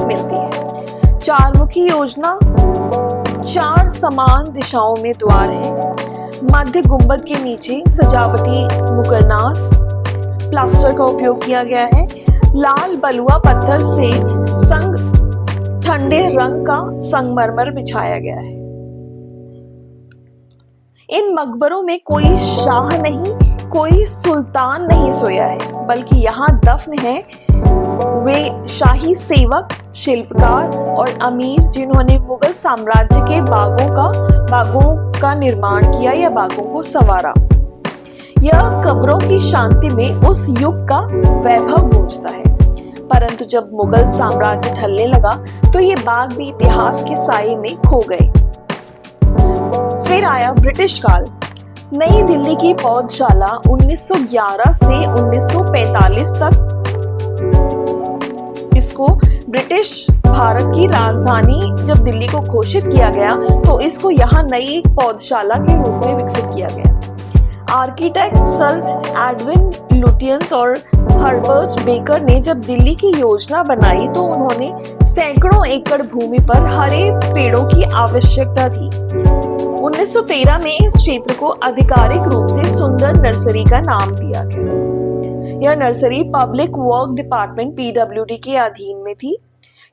मिलती है। चारमुखी योजना, 4 समान दिशाओं में द्वार है। मध्य गुंबद के नीचे सजावटी मुकरनास प्लास्टर का उपयोग किया गया है। लाल बलुआ पत्थर से संग ठंडे रंग का संगमरमर बिछाया गया है। इन मकबरों में कोई शाह नहीं, कोई सुल्तान नहीं सोया है, बल्कि यहाँ दफन है वे शाही सेवक, शिल्पकार और अमीर जिन्होंने मुगल साम्राज्य के बागों का निर्माण किया या बागों को संवारा। यह कब्रों की शांति में उस युग का वैभव गूंजता है। परंतु जब मुगल साम्राज्य ढलने लगा तो ये बाग भी इतिहास के साए में खो गए। फिर आया ब्रिटिश काल। नई दिल्ली की पौधशाला 1911 से 1945 तक इसको ब्रिटिश भारत की राजधानी जब दिल्ली को घोषित किया गया तो इसको यहाँ नई पौधशाला के रूप में विकसित किया गया। आर्किटेक्ट सर एडविन लुटियंस और हर्बर्ट बेकर ने जब दिल्ली की योजना बनाई तो उन्होंने सैकड़ों एकड़ भूमि पर हरे पेड़ों की आवश्यकता थी। 1913 में इस क्षेत्र को आधिकारिक रूप से सुंदर नर्सरी का नाम दिया गया। यह nursery public work department PWD के अधीन में थी।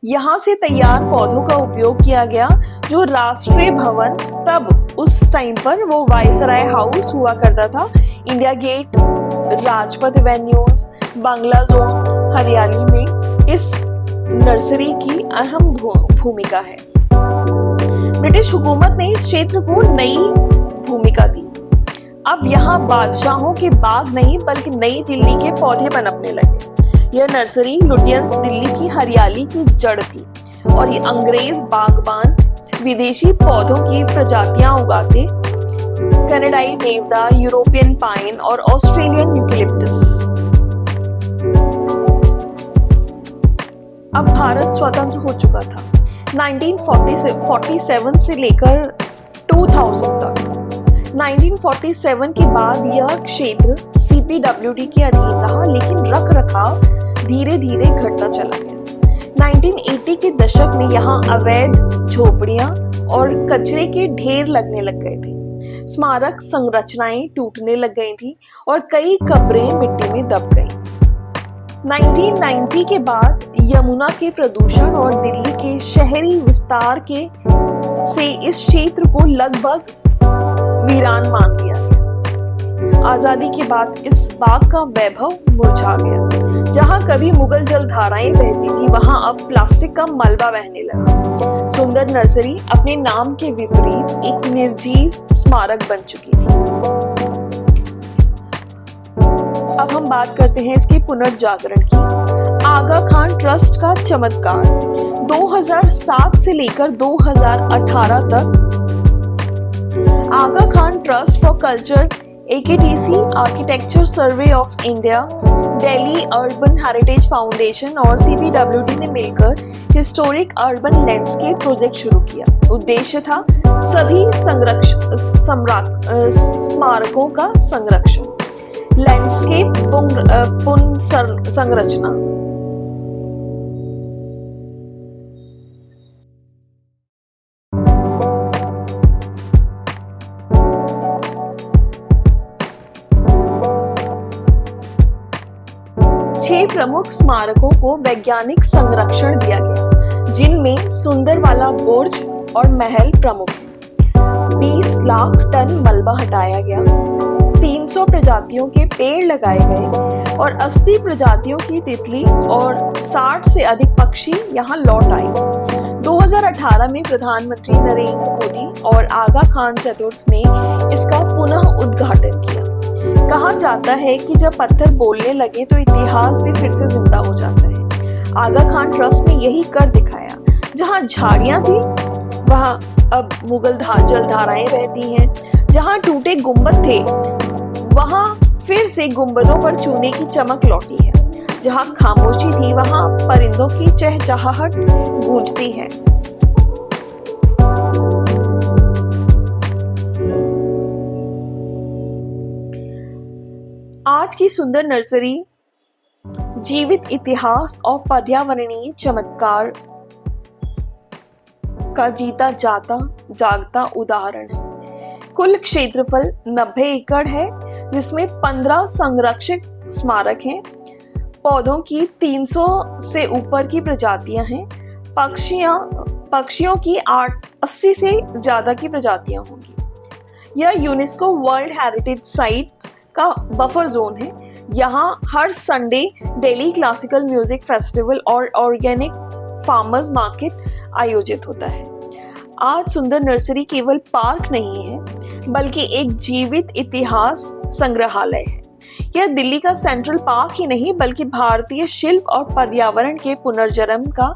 यहाँ से तैयार पौधों का उपयोग किया गया जो राष्ट्रीय भवन, तब उस टाइम पर वो वायसराय हाउस हुआ करता था, India gate, Rajpath avenues, bungalow zone, हरियाली में इस नर्सरी की अहम भूमिका है। ब्रिटिश हुकूमत ने इस क्षेत्र को नई भूमिका दी। अब यहाँ बादशाहों के बाग नहीं बल्कि नई दिल्ली के पौधे पनपने लगे। यह नर्सरी लुटियंस दिल्ली की हरियाली की जड़ थी और ये अंग्रेज बागबान विदेशी पौधों की प्रजातियां उगाते, कनाडाई देवदार, यूरोपियन पाइन और ऑस्ट्रेलियन यूकेलिप्टस। अब भारत स्वतंत्र हो चुका था। 1947 से लेकर 2000 तक। 1947 के बाद यह क्षेत्र CPWD के अधीन रहा, लेकिन रख रखाव धीरे धीरे घटता चला गया। 1980 के दशक में यहाँ अवैध झोपड़ियां और कचरे के ढेर लगने लग गए थे। स्मारक संरचनाएं टूटने लग गई थी और कई कब्रें मिट्टी में दब गईं। 1990 के बाद यमुना के प्रदूषण और दिल्ली के शहरी विस्तार से इस क्षेत्र को लगभग वीरान मान लिया गया। आजादी के बाद इस बाग का वैभव मुरझा गया। जहां कभी मुगल जलधाराएं बहती थी वहां अब प्लास्टिक का मलबा बहने लगा। सुंदर नर्सरी अपने नाम के विपरीत एक निर्जीव स्मारक बन चुकी थी। अब हम बात करते हैं इसके पुनर्जागरण की। आगा खान ट्रस्ट का चमत्कार। 2007 से लेकर 2018 तक Aga Khan trust for culture, AKTC, architecture survey of India, Delhi urban heritage foundation और CPWD ने मिलकर हिस्टोरिक अर्बन लैंडस्केप प्रोजेक्ट शुरू किया। उद्देश्य था सभी स्मारकों का संरक्षण, लैंडस्केप पुनर्संरचना। छह प्रमुख स्मारकों को वैज्ञानिक संरक्षण दिया गया, जिनमें सुंदरवाला बुर्ज और महल प्रमुख हैं। 20 लाख टन मलबा हटाया गया, 300 प्रजातियों के पेड़ लगाए गए और 80 प्रजातियों की तितली और 60 से अधिक पक्षी यहाँ लौट आए। 2018 में प्रधानमंत्री नरेंद्र मोदी और आगा खान चतुर्थ ने इसका पुनः उद्घाटन किया। कहा जाता है कि जब पत्थर बोलने लगे तो इतिहास भी फिर से जिंदा हो जाता है। आगा खान ट्रस्ट ने यही कर दिखाया। जहां झाड़ियां थी वहां अब मुगल जलधाराएं बहती हैं। जहां टूटे गुंबद थे वहां फिर से गुंबदों पर चूने की चमक लौटी है। जहां खामोशी थी वहां परिंदों की चहचहाहट गूंजती है। आज की सुंदर नर्सरी जीवित इतिहास और पर्यावरणीय चमत्कार का जीता जाता जागता उदाहरण है। कुल क्षेत्रफल 90 एकड़ है, जिसमें 15 संरक्षित स्मारक हैं। पौधों की 300 से ऊपर की प्रजातियां हैं। पक्षियों की 80 से ज्यादा की प्रजातियां होंगी। यह यूनेस्को वर्ल्ड हेरिटेज साइट का बफर जोन है। यहाँ हर Sunday Delhi classical music festival और ऑर्गेनिक फार्मर्स मार्केट आयोजित होता है। आज सुंदर नर्सरी केवल पार्क नहीं है, बल्कि एक जीवित इतिहास संग्रहालय है। यह दिल्ली का सेंट्रल पार्क ही नहीं, बल्कि भारतीय शिल्प और पर्यावरण के पुनर्जन्म का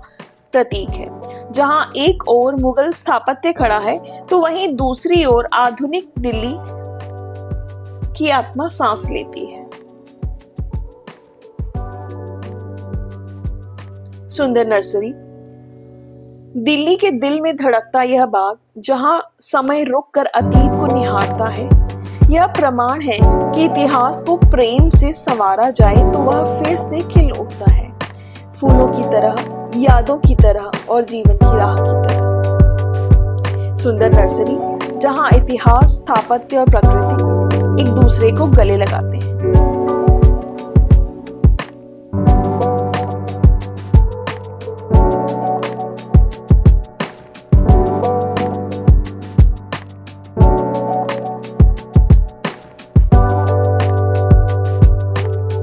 प्रतीक है। जहां एक ओर मुगल स्थापत्य खड़ा है, तो वहीं दूसरी ओर आधुनिक दिल्ली की आत्मा सांस लेती है। सुंदर नर्सरी दिल्ली के दिल में धड़कता यह बाग, जहां समय रुककर अतीत को निहारता है। यह प्रमाण है कि इतिहास को प्रेम से संवारा जाए तो वह फिर से खिल उठता है, फूलों की तरह, यादों की तरह और जीवन की राह की तरह। सुंदर नर्सरी, जहां इतिहास, स्थापत्य और प्रकृति एक दूसरे को गले लगाते हैं।